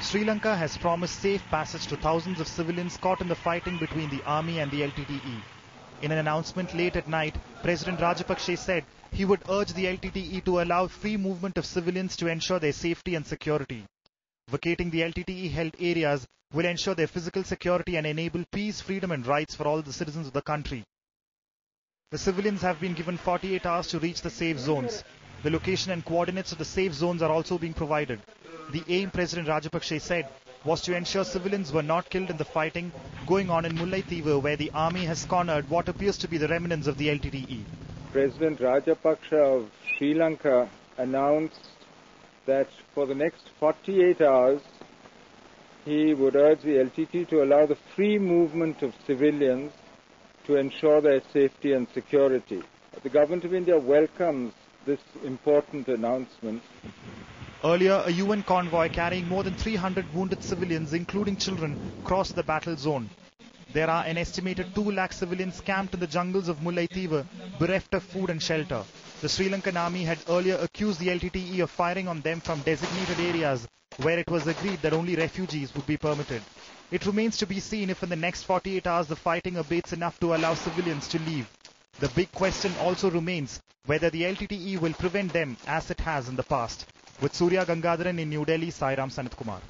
Sri Lanka has promised safe passage to thousands of civilians caught in the fighting between the army and the LTTE. In an announcement late at night, President Rajapaksa said he would urge the LTTE to allow free movement of civilians to ensure their safety and security. Vacating the LTTE-held areas will ensure their physical security and enable peace, freedom and rights for all the citizens of the country. The civilians have been given 48 hours to reach the safe zones. The location and coordinates of the safe zones are also being provided. The aim, President Rajapaksa said, was to ensure civilians were not killed in the fighting going on in Mullaitivu, where the army has cornered what appears to be the remnants of the LTTE. President Rajapaksa of Sri Lanka announced that for the next 48 hours he would urge the LTTE to allow the free movement of civilians to ensure their safety and security. The Government of India welcomes this important announcement. Earlier, a UN convoy carrying more than 300 wounded civilians, including children, crossed the battle zone. There are an estimated 2 lakh civilians camped in the jungles of Mullaitivu, bereft of food and shelter. The Sri Lankan army had earlier accused the LTTE of firing on them from designated areas where it was agreed that only refugees would be permitted. It remains to be seen if in the next 48 hours the fighting abates enough to allow civilians to leave. The big question also remains whether the LTTE will prevent them as it has in the past. With Surya Gangadharan in New Delhi, Sairam Sanat Kumar.